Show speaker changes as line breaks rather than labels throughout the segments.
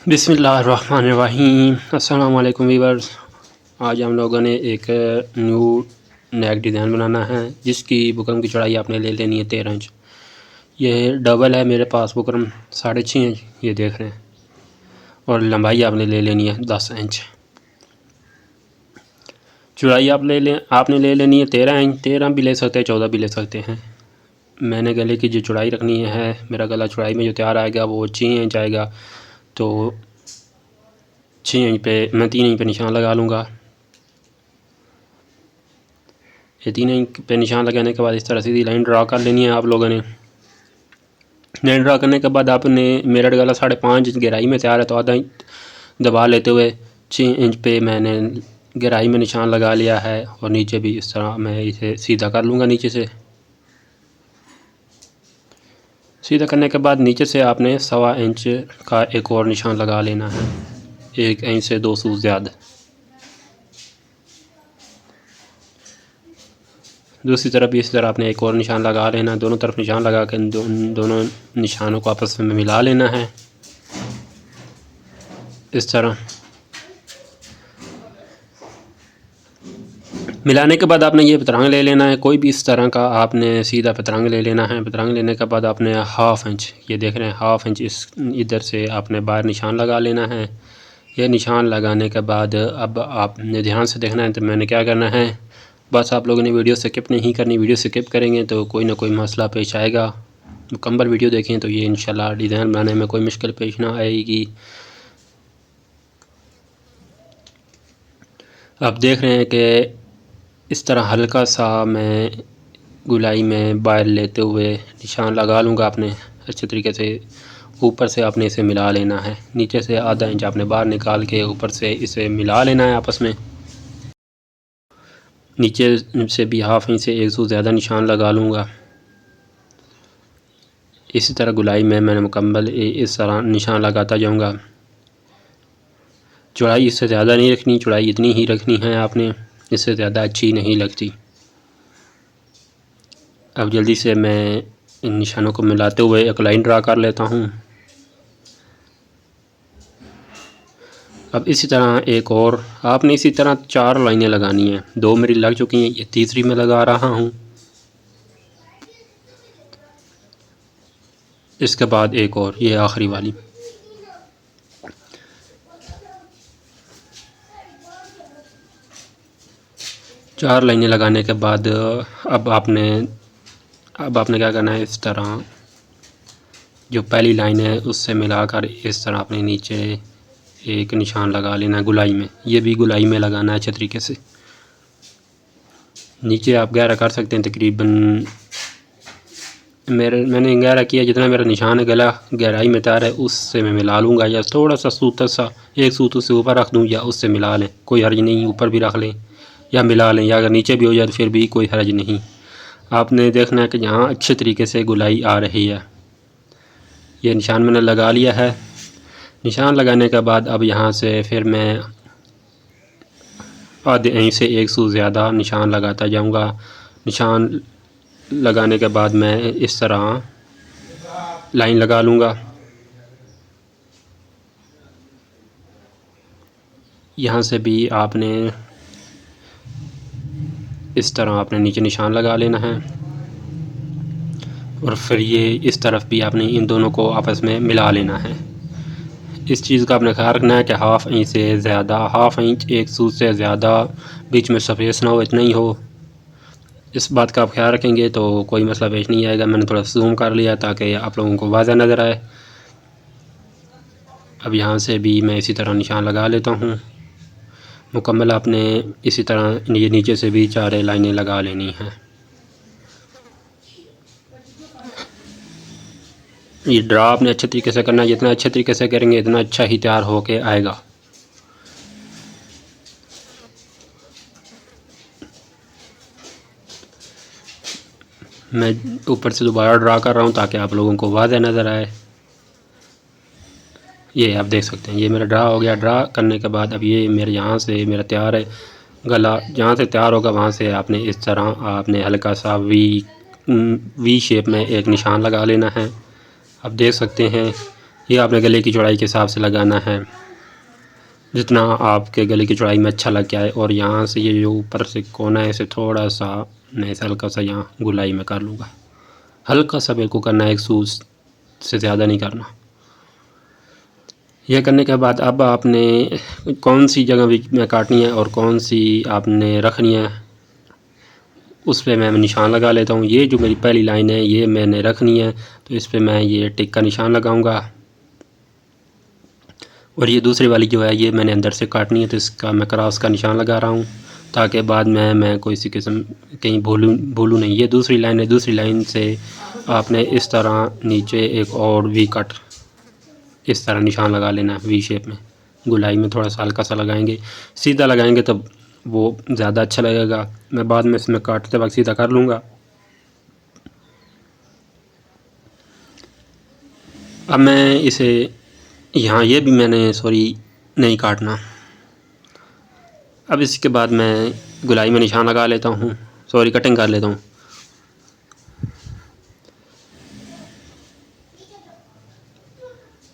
बिस्मिल्लाहिर्रहमानिर्रहीम। अस्सलाम वालेकुम वीवर्स। आज हम लोगों ने एक न्यू नेक डिज़ाइन बनाना है जिसकी बुकरम की चौड़ाई आपने ले लेनी है 13 इंच। ये डबल है मेरे पास बुकरम 6.5 इंच, ये देख रहे हैं, और लंबाई आपने ले लेनी है 10 इंच। चौड़ाई आपने ले लेनी है 13 इंच। 13 भी ले सकते हैं, 14 भी ले सकते हैं। मैंने गले की जो चौड़ाई रखनी है, मेरा गला चौड़ाई में जो तैयार आएगा वो 6 इंच आएगा, तो 6 इंच पे मैं 3 इंच पे निशान लगा लूँगा। ये 3 इंच पे निशान लगाने के बाद इस तरह सीधी लाइन ड्रा कर लेनी है आप लोगों ने। लाइन ड्रा करने के बाद आपने, मेरा गला 5.5 इंच गहराई में तैयार है, तो आधा इंच दबा लेते हुए 6 इंच पे मैंने गहराई में निशान लगा लिया है, और नीचे भी इस तरह मैं इसे सीधा कर लूँगा। नीचे से सीधा करने के बाद नीचे से आपने 1.25 इंच का एक और निशान लगा लेना है, 1 इंच से 2 सूत ज़्यादा। दूसरी तरफ भी इसी तरह आपने एक और निशान लगा लेना। दोनों तरफ निशान लगा कर दोनों निशानों को आपस में मिला लेना है इस तरह। मिलाने के बाद आपने ये पतरंग ले लेना है, कोई भी इस तरह का आपने सीधा पतरंग ले लेना है। पतरंग लेने के बाद आपने 1/2 इंच, ये देख रहे हैं 1/2 इंच इस इधर से आपने बाहर निशान लगा लेना है। ये निशान लगाने के बाद अब आपने ध्यान से देखना है, तो मैंने क्या करना है, बस आप लोगों ने वीडियो स्किप नहीं करनी। वीडियो स्किप करेंगे तो कोई ना कोई मसला पेश आएगा। मुकम्मल वीडियो देखें तो ये इंशाल्लाह डिज़ाइन बनाने में कोई मुश्किल पेश ना आएगी। आप देख रहे हैं कि इस तरह हल्का सा मैं गुलाई में बाहर लेते हुए निशान लगा लूँगा। आपने अच्छे तरीके से ऊपर से आपने इसे मिला लेना है। नीचे से आधा इंच आपने बाहर निकाल के ऊपर से इसे मिला लेना है आपस में। नीचे से भी 1/2 इंच से 1 सूत ज़्यादा निशान लगा लूँगा। इसी तरह गुलाई में मैंने मुकम्मल इस तरह निशान लगाता जाऊँगा। चौड़ाई इससे ज़्यादा नहीं रखनी, चौड़ाई इतनी ही रखनी है आपने, इससे ज़्यादा अच्छी नहीं लगती। अब जल्दी से मैं इन निशानों को मिलाते हुए एक लाइन ड्रा कर लेता हूँ। अब इसी तरह एक और आपने इसी तरह 4 लाइनें लगानी हैं। 2 मेरी लग चुकी हैं, ये तीसरी में लगा रहा हूँ। इसके बाद एक और, ये आखिरी वाली। चार लाइनें लगाने के बाद अब आपने क्या करना है, इस तरह जो पहली लाइन है उससे मिलाकर इस तरह अपने नीचे एक निशान लगा लेना है गुलाई में। ये भी गुलाई में लगाना है अच्छे तरीके से। नीचे आप गहरा कर सकते हैं, तकरीबन मैंने गहरा किया जितना मेरा निशान है गला गहराई में तैयार है उससे मैं मिला लूँगा, या थोड़ा सा सूता सा एक सूत उससे ऊपर रख दूँ, या उससे मिला लें, कोई हर्ज नहीं। ऊपर भी रख लें या मिला लें, या अगर नीचे भी हो जाए तो फिर भी कोई हर्ज नहीं। आपने देखना है कि यहाँ अच्छे तरीके से गुलाई आ रही है। ये निशान मैंने लगा लिया है। निशान लगाने के बाद अब यहाँ से फिर मैं आधे इंच से 1 सूत ज़्यादा निशान लगाता जाऊँगा। निशान लगाने के बाद मैं इस तरह लाइन लगा लूँगा। यहाँ से भी आपने इस तरह आपने नीचे निशान लगा लेना है, और फिर ये इस तरफ भी आपने इन दोनों को आपस में मिला लेना है। इस चीज़ का आपने ख्याल रखना है कि 1/2 इंच से ज़्यादा, 1/2 इंच 1 सूत से ज़्यादा बीच में स्पेस ना हो, इतना ही हो। इस बात का आप ख्याल रखेंगे तो कोई मसला पेश नहीं आएगा। मैंने थोड़ा जूम कर लिया ताकि आप लोगों को वाज़ह नज़र आए। अब यहाँ से भी मैं इसी तरह निशान लगा लेता हूँ। मुकम्मल आपने इसी तरह ये नीचे से भी 4 लाइनें लगा लेनी हैं। ये ड्रा आपने अच्छे तरीके से करना है, जितना अच्छे तरीके से करेंगे इतना अच्छा ही तैयार होके आएगा। मैं ऊपर से दोबारा ड्रा कर रहा हूँ ताकि आप लोगों को वाज़ह नज़र आए। ये आप देख सकते हैं, ये मेरा ड्रा हो गया। ड्रा करने के बाद अब ये मेरे यहाँ से मेरा तैयार है गला। जहाँ से तैयार होगा वहाँ से आपने इस तरह आपने हल्का सा वी शेप में एक निशान लगा लेना है। आप देख सकते हैं ये आपने गले की चौड़ाई के हिसाब से लगाना है, जितना आपके गले की चौड़ाई में अच्छा लग गया है। और यहाँ से ये जो ऊपर से कोना है इसे थोड़ा सा मैं इसे हल्का सा यहाँ गुलाई में कर लूँगा, हल्का सा बिल्कुल करना है, एक सूज से ज़्यादा नहीं करना। यह करने के बाद अब आपने कौन सी जगह में काटनी है और कौन सी आपने रखनी है उस पर मैं निशान लगा लेता हूँ। ये जो मेरी पहली लाइन है ये मैंने रखनी है, तो इस पर मैं ये टिक का निशान लगाऊंगा। और ये दूसरी वाली जो है ये मैंने अंदर से काटनी है, तो इसका मैं क्रॉस का निशान लगा रहा हूँ ताकि बाद में मैं कोई सी किस्म कहीं भूलूँ नहीं। ये दूसरी लाइन है, दूसरी लाइन से आपने इस तरह नीचे एक और वी कट इस तरह निशान लगा लेना है वी शेप में। गुलाई में थोड़ा सा हल्का सा लगाएंगे, सीधा लगाएंगे तब वो ज़्यादा अच्छा लगेगा। मैं बाद में इसमें काटते वक्त सीधा कर लूँगा। अब मैं इसे यहाँ ये भी मैंने नहीं काटना। अब इसके बाद मैं गुलाई में निशान लगा लेता हूँ, कटिंग कर लेता हूँ।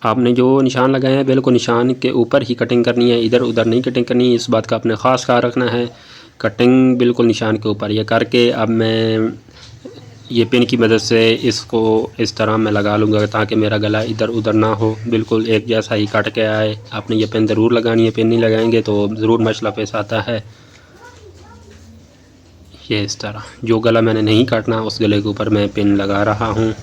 आपने जो निशान लगाए हैं बिल्कुल निशान के ऊपर ही कटिंग करनी है, इधर उधर नहीं कटिंग करनी है। इस बात का आपने ख़ास ख्याल रखना है, कटिंग बिल्कुल निशान के ऊपर। ये करके अब मैं ये पिन की मदद से इसको इस तरह मैं लगा लूँगा ताकि मेरा गला इधर उधर ना हो, बिल्कुल एक जैसा ही कट के आए। आपने ये पिन ज़रूर लगानी है, पिन नहीं लगाएंगे तो ज़रूर मसला पेश आता है। ये इस तरह जो गला मैंने नहीं काटना उस गले के ऊपर मैं पिन लगा रहा हूँ।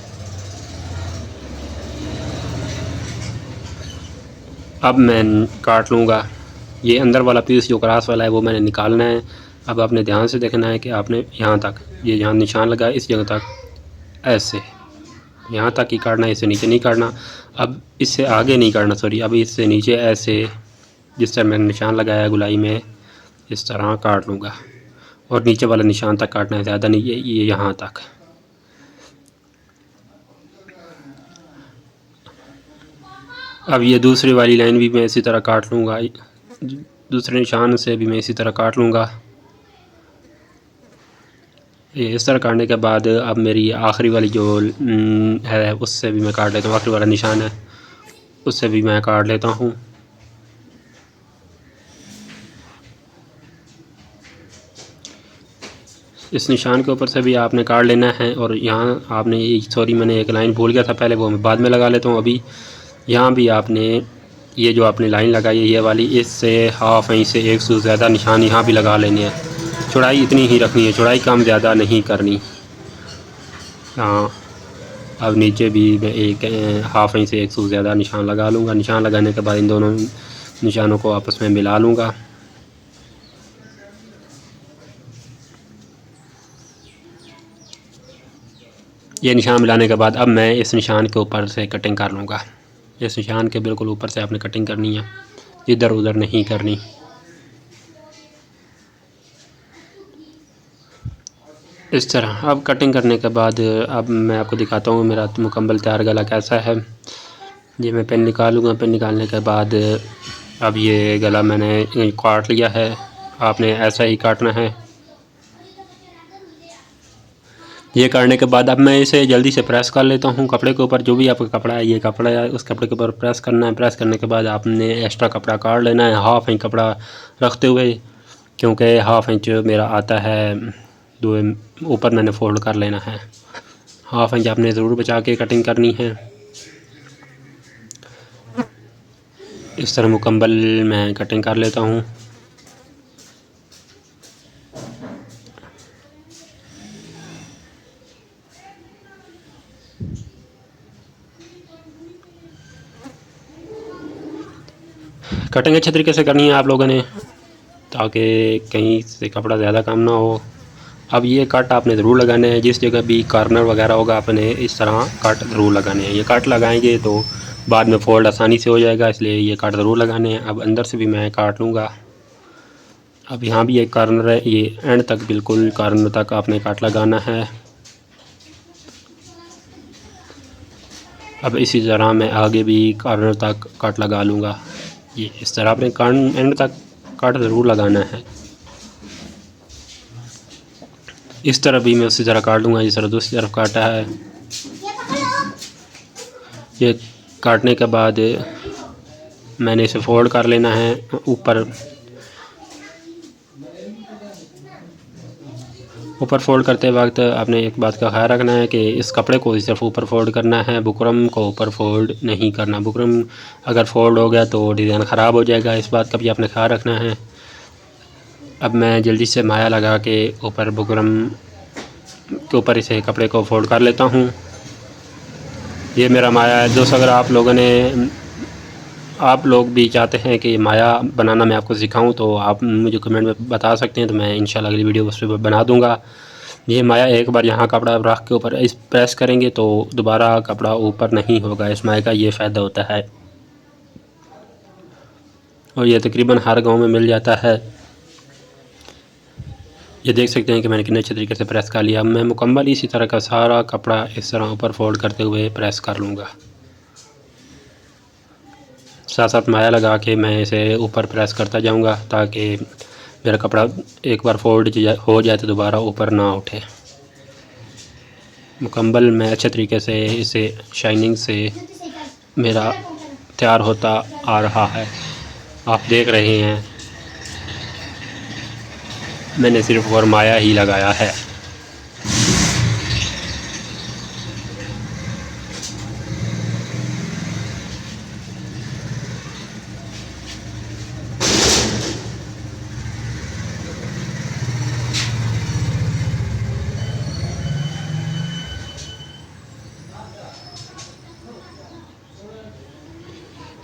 अब मैं काट लूँगा। ये अंदर वाला पीस जो क्रॉस वाला है वो मैंने निकालना है। अब आपने ध्यान से देखना है कि आपने यहाँ तक, ये यहाँ निशान लगा इस जगह तक ऐसे यहाँ तक ही काटना है, इससे नीचे नहीं काटना। अब इससे आगे नहीं काटना, अब इससे नीचे ऐसे जिस तरह मैंने निशान लगाया गुलाई में इस तरह काट लूँगा। और नीचे वाला निशान तक काटना है, ज़्यादा नहीं, ये यहाँ तक। अब ये दूसरी वाली लाइन भी मैं इसी तरह काट लूँगा, दूसरे निशान से भी मैं इसी तरह काट लूँगा। ये इस तरह काटने के बाद अब मेरी आखिरी वाली जो है उससे भी मैं काट लेता हूँ, आखिरी वाला निशान है उससे भी मैं काट लेता हूँ। इस निशान के ऊपर से भी आपने काट लेना है। और यहाँ आपने मैंने एक लाइन भूल गया था पहले, वो मैं बाद में लगा लेता हूँ। अभी यहाँ भी आपने ये जो आपने लाइन लगाई है ये वाली, इससे हाफ इंच से 1 सूज ज़्यादा निशान यहाँ भी लगा लेने हैं। चौड़ाई इतनी ही रखनी है, चौड़ाई कम ज़्यादा नहीं करनी। हाँ, अब नीचे भी मैं एक हाफ इंच से 1 सूज ज़्यादा निशान लगा लूँगा। निशान लगाने के बाद इन दोनों निशानों को आपस में मिला लूँगा। ये निशान मिलाने के बाद अब मैं इस निशान के ऊपर से कटिंग कर लूँगा। इस निशान के बिल्कुल ऊपर से आपने कटिंग करनी है, इधर उधर नहीं करनी। इस तरह अब कटिंग करने के बाद अब मैं आपको दिखाता हूँ मेरा मुकम्मल तैयार गला कैसा है। ये मैं पेन निकालूँगा, पेन निकालने के बाद अब ये गला मैंने काट लिया है। आपने ऐसा ही काटना है। ये काटने के बाद अब मैं इसे जल्दी से प्रेस कर लेता हूँ कपड़े के ऊपर। जो भी आपका कपड़ा है, ये कपड़ा है, उस कपड़े के ऊपर प्रेस करना है। प्रेस करने के बाद आपने एक्स्ट्रा कपड़ा काट लेना है हाफ इंच कपड़ा रखते हुए, क्योंकि हाफ इंच मेरा आता है दो, ऊपर मैंने फोल्ड कर लेना है। हाफ इंच आपने ज़रूर बचा के कटिंग करनी है। इस तरह मुकम्मल मैं कटिंग कर लेता हूँ। कटिंग अच्छे तरीके से करनी है आप लोगों ने ताकि कहीं से कपड़ा ज़्यादा कम ना हो। अब ये कट आपने ज़रूर लगाने हैं, जिस जगह भी कॉर्नर वगैरह होगा आपने इस तरह कट ज़रूर लगाने हैं। ये कट लगाएंगे तो बाद में फोल्ड आसानी से हो जाएगा, इसलिए ये कट ज़रूर लगाने हैं। अब अंदर से भी मैं काट लूँगा। अब यहाँ भी एक कॉर्नर है, ये एंड तक बिल्कुल कॉर्नर तक आपने कट लगाना है। अब इसी तरह मैं आगे भी कॉर्नर तक कट लगा लूँगा। ये इस तरह आपने एंड तक कट ज़रूर लगाना है। इस तरह भी मैं उसी तरह काट लूँगा जिस तरह दूसरी तरफ काटा है। ये काटने के बाद मैंने इसे फोल्ड कर लेना है ऊपर फोल्ड करते वक्त आपने एक बात का ख्याल रखना है कि इस कपड़े को सिर्फ ऊपर फोल्ड करना है, बुकरम को ऊपर फोल्ड नहीं करना। बुकरम अगर फोल्ड हो गया तो डिज़ाइन ख़राब हो जाएगा, इस बात का भी आपने ख्याल रखना है। अब मैं जल्दी से माया लगा के ऊपर बुकरम के ऊपर इसे कपड़े को फोल्ड कर लेता हूँ। ये मेरा माया है दोस्तों। अगर आप लोग भी चाहते हैं कि माया बनाना मैं आपको सिखाऊं तो आप मुझे कमेंट में बता सकते हैं, तो मैं इंशाल्लाह अगली वीडियो उस पर बना दूंगा। ये माया एक बार यहाँ कपड़ा रख के ऊपर इस प्रेस करेंगे तो दोबारा कपड़ा ऊपर नहीं होगा। इस माया का ये फ़ायदा होता है और ये तकरीबन हर गांव में मिल जाता है। ये देख सकते हैं कि मैंने कितने अच्छे तरीके से प्रेस कर लिया। अब मैं मुकम्मल इसी तरह का सारा कपड़ा इस तरह ऊपर फोल्ड करते हुए प्रेस कर लूँगा। साथ साथ माया लगा के मैं इसे ऊपर प्रेस करता जाऊंगा ताकि मेरा कपड़ा एक बार फोल्ड हो जाए तो दोबारा ऊपर ना उठे। मुकम्मल मैं अच्छे तरीके से इसे शाइनिंग से मेरा तैयार होता आ रहा है। आप देख रहे हैं मैंने सिर्फ और माया ही लगाया है।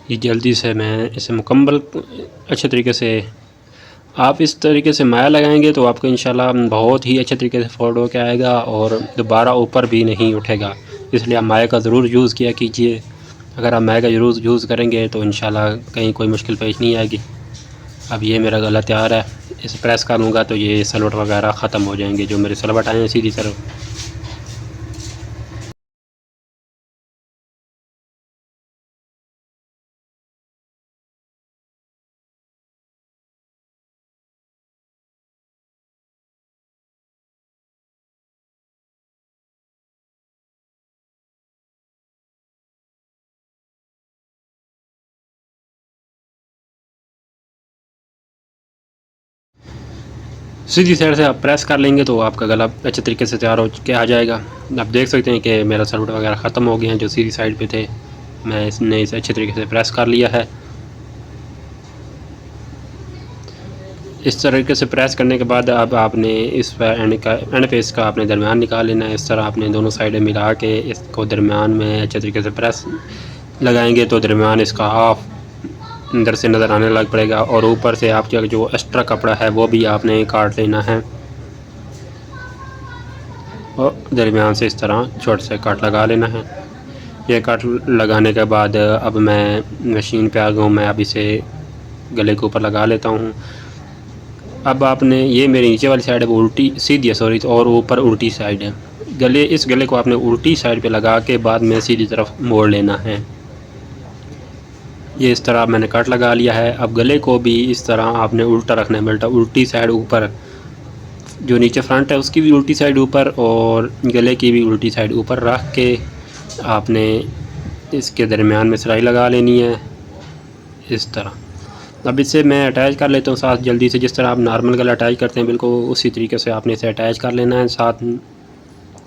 ये जल्दी से मैं इसे मुकम्मल अच्छे तरीके से, आप इस तरीके से माया लगाएंगे तो आपको इंशाल्लाह बहुत ही अच्छे तरीके से फोल्ड होकर आएगा और दोबारा ऊपर भी नहीं उठेगा। इसलिए आप माया का ज़रूर यूज़ किया कीजिए। अगर आप माया का ज़रूर यूज़ करेंगे तो इंशाल्लाह कहीं कोई मुश्किल पेश नहीं आएगी। अब ये मेरा गला तैयार है, इसे प्रेस कर लूँगा तो ये सलवट वगैरह ख़त्म हो जाएंगे। जो मेरे सलवट आए हैं सीधी तरफ। सीधी साइड से आप प्रेस कर लेंगे तो आपका गला अच्छे तरीके से तैयार हो के आ जाएगा। आप देख सकते हैं कि मेरा सलवट वगैरह ख़त्म हो गए हैं जो सीधी साइड पे थे। मैं इसने इसे अच्छे तरीके से प्रेस कर लिया है। इस तरीके से प्रेस करने के बाद अब आपने इस पर एंड फेस का आपने दरमियान निकाल लेना है। इस तरह आपने दोनों साइडें मिला के इसको दरमियान में अच्छे तरीके से प्रेस लगाएंगे तो दरमियान इसका हाफ अंदर से नज़र आने लग पड़ेगा और ऊपर से आपका जो एक्स्ट्रा कपड़ा है वो भी आपने काट लेना है और दरमियान से इस तरह छोटे से कट लगा लेना है। ये कट लगाने के बाद अब मैं मशीन पे आ गया हूँ। मैं अब इसे गले के ऊपर लगा लेता हूँ। अब आपने ये मेरी नीचे वाली साइड है वो उल्टी सीधी है सॉरी, और ऊपर उल्टी साइड है। इस गले को आपने उल्टी साइड पे लगा के बाद में सीधी तरफ मोड़ लेना है। ये इस तरह मैंने कट लगा लिया है। अब गले को भी इस तरह आपने उल्टा रखना है, बेल्टा उल्टी साइड ऊपर, जो नीचे फ्रंट है उसकी भी उल्टी साइड ऊपर और गले की भी उल्टी साइड ऊपर रख के आपने इसके दरमियान में सिलाई लगा लेनी है इस तरह। अब इसे मैं अटैच कर लेता हूँ साथ जल्दी से। जिस तरह आप नॉर्मल गला अटैच करते हैं बिल्कुल उसी तरीके से आपने इसे अटैच कर लेना है। साथ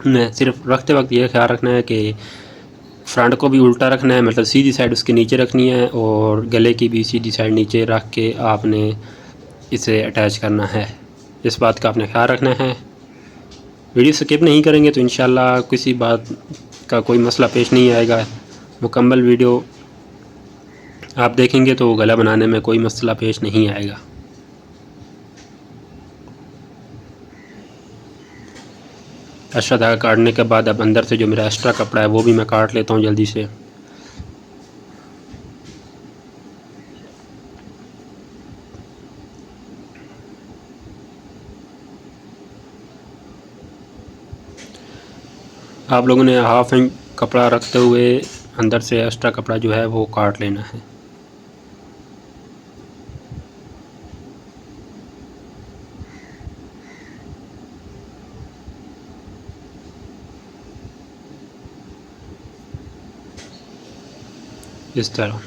में सिर्फ रखते वक्त ये ख्याल रखना है कि फ्रंट को भी उल्टा रखना है, मतलब सीधी साइड उसके नीचे रखनी है और गले की भी सीधी साइड नीचे रख के आपने इसे अटैच करना है। इस बात का आपने ख्याल रखना है। वीडियो स्किप नहीं करेंगे तो इंशाल्लाह किसी बात का कोई मसला पेश नहीं आएगा। मुकम्मल वीडियो आप देखेंगे तो गला बनाने में कोई मसला पेश नहीं आएगा। एक्स्ट्रा धागा काटने के बाद अब अंदर से जो मेरा एक्स्ट्रा कपड़ा है वो भी मैं काट लेता हूँ जल्दी से। आप लोगों ने हाफ इंच कपड़ा रखते हुए अंदर से एक्स्ट्रा कपड़ा जो है वो काट लेना है। इस तरह।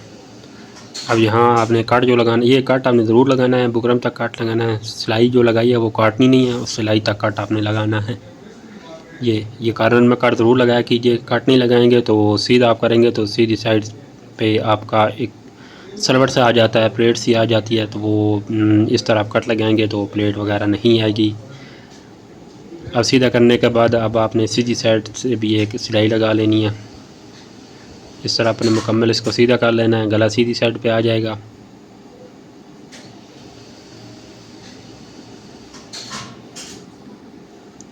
अब यहाँ आपने कट जो लगाना, ये कट आपने ज़रूर लगाना है, बुकरम तक कट लगाना है। सिलाई जो लगाई है वो काटनी नहीं है, उस सिलाई तक कट आपने लगाना है। ये कारण में कट ज़रूर लगाया कीजिए, कट नहीं लगाएंगे तो सीधा आप करेंगे तो सीधी साइड पे आपका एक सलवट से आ जाता है, प्लेट सी आ जाती है, तो वो इस तरह आप कट लगाएंगे तो प्लेट वगैरह नहीं आएगी। अब सीधा करने के बाद अब आपने सीधी साइड से भी एक सिलाई लगा लेनी है। इस तरह अपने मुकम्मल इसको सीधा कर लेना है, गला सीधी साइड पे आ जाएगा।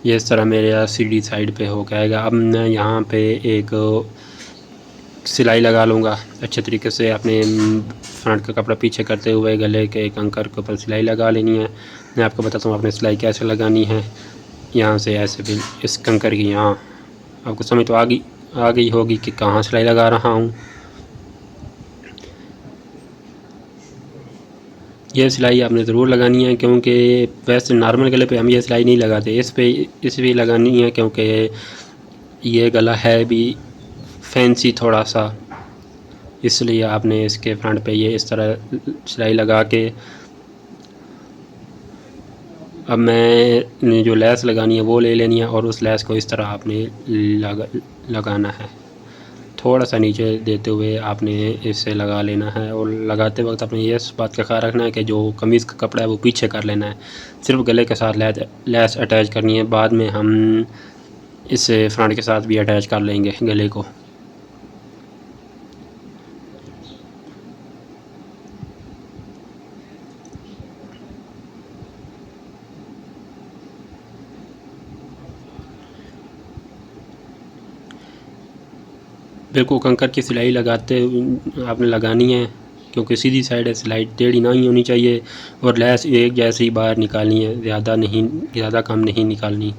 ये इस तरह मेरे सीधी साइड पे हो जाएगा। अब मैं यहाँ पे एक सिलाई लगा लूँगा अच्छे तरीके से। अपने फ्रंट का कपड़ा पीछे करते हुए गले के एक अंकर के ऊपर सिलाई लगा लेनी है। मैं आपको बताता हूँ आपने सिलाई कैसे लगानी है। यहाँ से ऐसे भी इस कंकर की यहाँ आपको समझ तो आ गई होगी कि कहाँ सिलाई लगा रहा हूँ। ये सिलाई आपने ज़रूर लगानी है, क्योंकि वैसे नॉर्मल गले पे हम ये सिलाई नहीं लगाते, इस पे लगानी है, क्योंकि ये गला है भी फैंसी थोड़ा सा, इसलिए आपने इसके फ्रंट पे ये इस तरह सिलाई लगा के अब मैं जो लैस लगानी है वो ले लेनी है और उस लैस को इस तरह आपने लगाना है। थोड़ा सा नीचे देते हुए आपने इसे लगा लेना है और लगाते वक्त आपने ये बात का ख्याल रखना है कि जो कमीज़ का कपड़ा है वो पीछे कर लेना है, सिर्फ गले के साथ लैस अटैच करनी है। बाद में हम इसे फ्रंट के साथ भी अटैच कर लेंगे गले को। बिल्कुल कंकर की सिलाई लगाते आपने लगानी है, क्योंकि सीधी साइड है, सिलाई टेढ़ी ना ही होनी चाहिए और लैस एक जैसी बाहर निकालनी है, ज़्यादा कम नहीं निकालनी।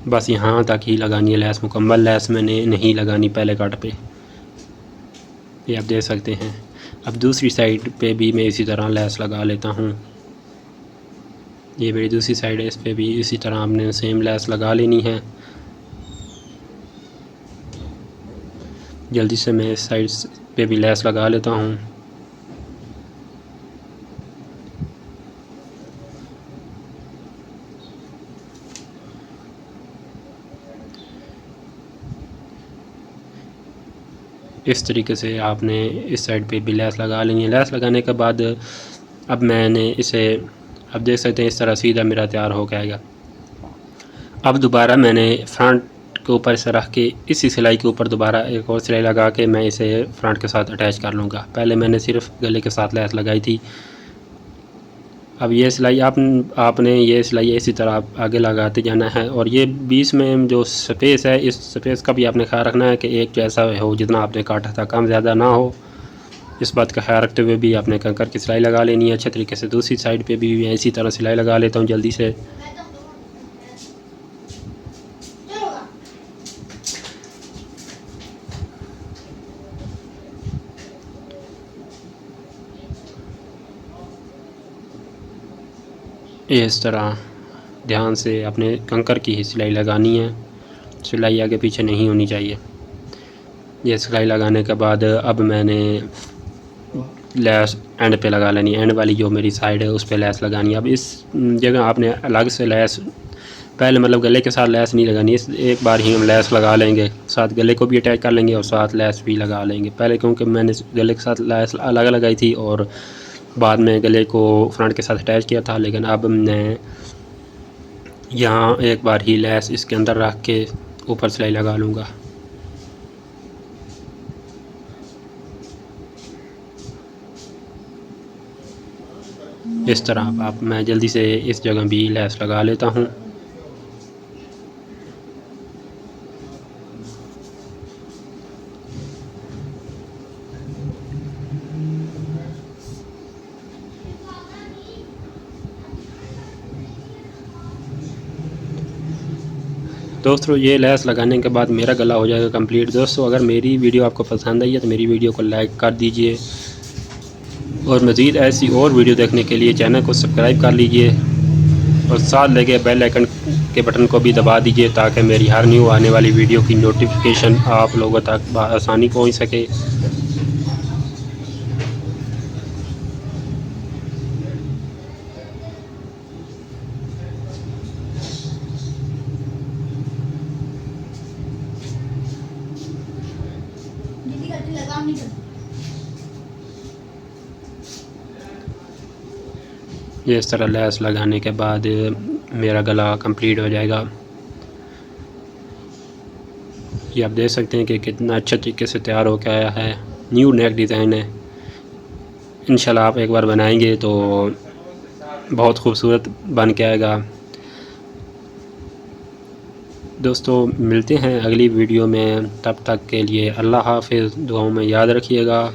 बस यहाँ तक ही लगानी है लैस, मुकम्मल लैस मैंने नहीं लगानी पहले कट पे, ये आप देख सकते हैं। अब दूसरी साइड पे भी मैं इसी तरह लैस लगा लेता हूँ। ये मेरी दूसरी साइड है, इस पर भी इसी तरह आपने सेम लैस लगा लेनी है। जल्दी से मैं इस साइड पे भी लैस लगा लेता हूँ। इस तरीके से आपने इस साइड पे भी लैस लगा लेनी है। लैस लगाने के बाद अब मैंने इसे, अब देख सकते हैं इस तरह सीधा मेरा तैयार हो जाएगा। अब दोबारा मैंने फ्रंट के ऊपर से रख के इसी सिलाई के ऊपर दोबारा एक और सिलाई लगा के मैं इसे फ्रंट के साथ अटैच कर लूँगा। पहले मैंने सिर्फ गले के साथ लैस लगाई थी। अब ये सिलाई आपने ये सिलाई इसी तरह आगे लगाते जाना है और ये बीच में जो स्पेस है, इस स्पेस का भी आपने ख्याल रखना है कि एक जैसा हो, जितना आपने काटा था कम ज़्यादा ना हो। इस बात का ख्याल रखते हुए भी आपने कंकर की सिलाई लगा लेनी है अच्छे तरीके से। दूसरी साइड पे भी मैं इसी तरह सिलाई लगा लेता हूँ जल्दी से। इस तरह ध्यान से अपने कंकर की ही सिलाई लगानी है, सिलाई आगे पीछे नहीं होनी चाहिए। ये सिलाई लगाने के बाद अब मैंने लैस एंड पे लगा लेनी है, एंड वाली जो मेरी साइड है उस पे लैस लगानी है। अब इस जगह आपने अलग से लैस, पहले मतलब गले के साथ लैस नहीं लगानी, इस एक बार ही हम लैस लगा लेंगे, साथ गले को भी अटैच कर लेंगे और साथ लैस भी लगा लेंगे। पहले क्योंकि मैंने गले के साथ लैस अलग लगाई थी और बाद में गले को फ्रंट के साथ अटैच किया था, लेकिन अब मैं यहाँ एक बार ही लैस इसके अंदर रख के ऊपर सिलाई लगा लूँगा। इस तरह आप मैं जल्दी से इस जगह भी लैस लगा लेता हूँ। दोस्तों ये लैस लगाने के बाद मेरा गला हो जाएगा कंप्लीट। दोस्तों अगर मेरी वीडियो आपको पसंद आई है तो मेरी वीडियो को लाइक कर दीजिए और मज़ीद ऐसी और वीडियो देखने के लिए चैनल को सब्सक्राइब कर लीजिए। और साथ लगे बेल आइकन के बटन को भी दबा दीजिए ताकि मेरी हर न्यू आने वाली वीडियो की नोटिफिकेशन आप लोगों तक आसानी पहुंच सके। ये इस तरह लैस लगाने के बाद मेरा गला कंप्लीट हो जाएगा। ये आप देख सकते हैं कि कितना अच्छे तरीके से तैयार हो के आया है। न्यू नेक डिज़ाइन है। इंशाल्लाह आप एक बार बनाएंगे तो बहुत खूबसूरत बन के आएगा। दोस्तों मिलते हैं अगली वीडियो में, तब तक के लिए अल्लाह हाफ़िज़। दुआओं में याद रखिएगा।